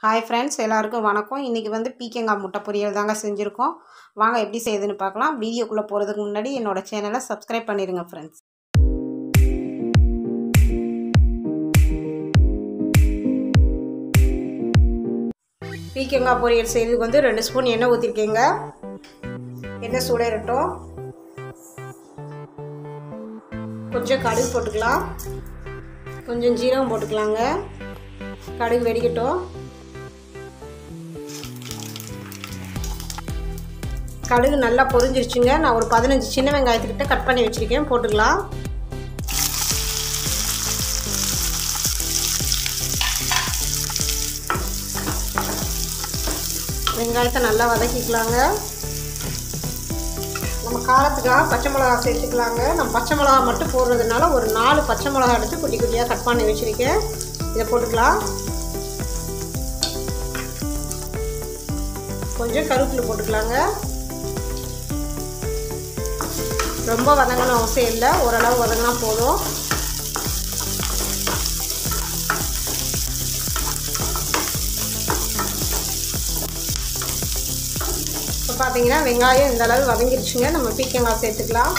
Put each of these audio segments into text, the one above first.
Hi friends, எல்லாருக்கும் வணக்கம். இன்றைக்கி வந்து பீக்கங்காய் முட்டை பொரியல் தாங்க செஞ்சுருக்கோம். வாங்க எப்படி செய்யுதுன்னு பார்க்கலாம். வீடியோக்குள்ளே போகிறதுக்கு முன்னாடி என்னோடய சேனலை சப்ஸ்கிரைப் பண்ணிடுங்க ஃப்ரெண்ட்ஸ். பீக்கங்காய் பொரியல் செய்யறதுக்கு வந்து 2 ஸ்பூன் எண்ணெய் ஊற்றிருக்கேங்க. எண்ணெய் சூடேறட்டும். கொஞ்சம் கடுகு போட்டுக்கலாம், கொஞ்சம் ஜீரகம் போட்டுக்கலாங்க. கடுகு வெடிக்கட்டும். கடுகு நல்லா பொரிஞ்சிருச்சுங்க. நான் ஒரு 15 சின்ன வெங்காயத்துக்கிட்ட கட் பண்ணி வச்சுருக்கேன், போட்டுக்கலாம். வெங்காயத்தை நல்லா வதக்கிக்கலாங்க. நம்ம காரத்துக்காக பச்சை மிளகா சேர்த்துக்கலாங்க. நம்ம பச்சை மிளகா மட்டும் போடுறதுனால ஒரு 4 பச்சை மிளகா எடுத்து குட்டி குட்டியாக கட் பண்ணி வச்சுருக்கேன். இதை போட்டுக்கலாம். கொஞ்சம் கருவேப்பிலை போட்டுக்கலாங்க. ரொம்ப வதங்கணும் அவசியம் இல்லை, ஓரளவு வதங்கினா போதும். இப்போ பார்த்தீங்கன்னா வெங்காயம் இந்த அளவு வதங்கிருச்சுங்க. நம்ம பீக்கங்காய் சேர்த்துக்கலாம்.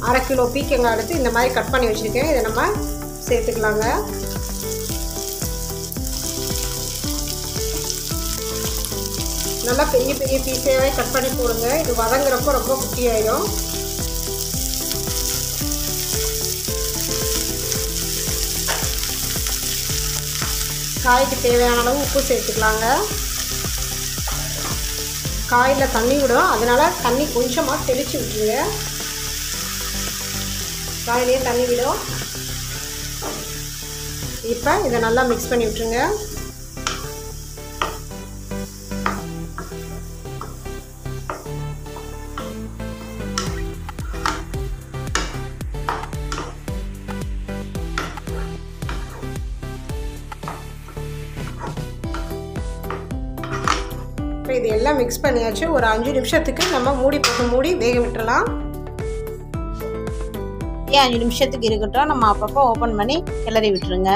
1/2 கிலோ பீக்கங்காய் எடுத்து இந்த மாதிரி கட் பண்ணி வச்சுருக்கேன். இதை நம்ம சேர்த்துக்கலாங்க. நல்லா பெரிய பெரிய பீஸாகவே கட் பண்ணி போடுங்க. இது வதங்குறப்போ ரொம்ப குட்டியாயிடும். காய்க்கு தேவையான அளவு உப்பு சேர்த்துக்கலாங்க. காயில் தண்ணி விடும், அதனால் தண்ணி கொஞ்சமாக தெளித்து விட்டுருங்க. காயிலே தண்ணி விடும். இப்போ இதை நல்லா மிக்ஸ் பண்ணி விட்டுருங்க. இப்போ இது எல்லாம் மிக்ஸ் பண்ணியாச்சு. ஒரு 5 நிமிஷத்துக்கு நம்ம மூடி வேக விட்டுறலாம். 5 நிமிஷத்துக்கு இருக்கட்டும். நம்ம அப்பப்போ ஓப்பன் பண்ணி கிளறி விட்டுருங்க.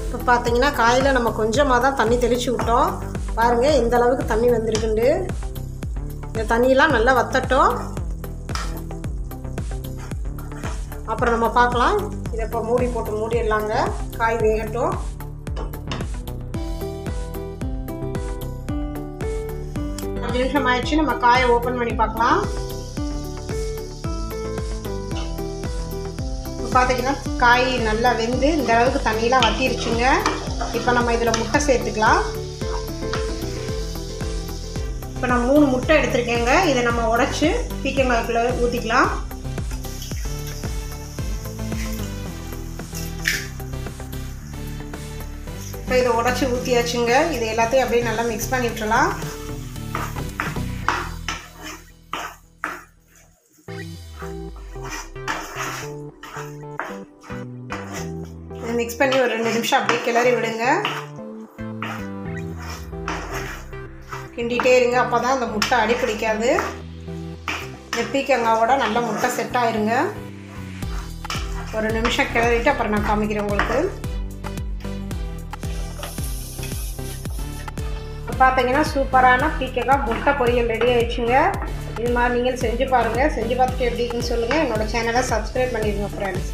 இப்போ பார்த்தீங்கன்னா காயில் நம்ம கொஞ்சமாக தான் தண்ணி தெளித்து விட்டோம். பாருங்கள் இந்த அளவுக்கு தண்ணி வந்திருக்குண்டு. இந்த தண்ணியெலாம் நல்லா வத்தட்டும். அப்புறம் நம்ம பார்க்கலாம். இதை இப்போ மூடி போட்டு மூடிடலாங்க. காய் வேகட்டும். அஞ்சு நிமிஷம் ஆயிடுச்சு. நம்ம காயை ஓப்பன் பண்ணி பார்க்கலாம். இப்போ பார்த்தீங்கன்னா காய் நல்லா வெந்து இந்த அளவுக்கு தண்ணியெலாம் வத்திருச்சுங்க. இப்போ நம்ம இதில் முட்டை சேர்த்துக்கலாம். இப்போ நான் 3 முட்டை எடுத்திருக்கேங்க. இதை நம்ம உடைச்சி பீக்கங்காய்க்குள்ளே ஊற்றிக்கலாம். இப்போ இதை உடச்சி ஊற்றியாச்சுங்க. இது எல்லாத்தையும் அப்படியே நல்லா மிக்ஸ் பண்ணி விட்டுறலாம். இதை மிக்ஸ் பண்ணி ஒரு 2 நிமிஷம் அப்படியே கிளறி விடுங்க. கிண்டிகிட்டே இருங்க, அப்போ தான் அந்த முட்டை அடி பிடிக்காது. இந்த பீக்கங்காவோட நல்லா முட்டை செட் ஆயிருங்க. ஒரு நிமிஷம் கிளறிட்டு அப்புறம் நான் காமிக்கிறேன் உங்களுக்கு. பார்த்தீங்கன்னா சூப்பரான பீக்கங்காய் முட்டை பொரியல் ரெடி ஆயிடுச்சுங்க. இது மாதிரி நீங்கள் செஞ்சு பாருங்கள். செஞ்சு பார்த்துட்டு எப்படி இருக்குன்னு சொல்லுங்கள். என்னோடய சேனலை சப்ஸ்கிரைப் பண்ணிடுங்க ஃப்ரெண்ட்ஸ்.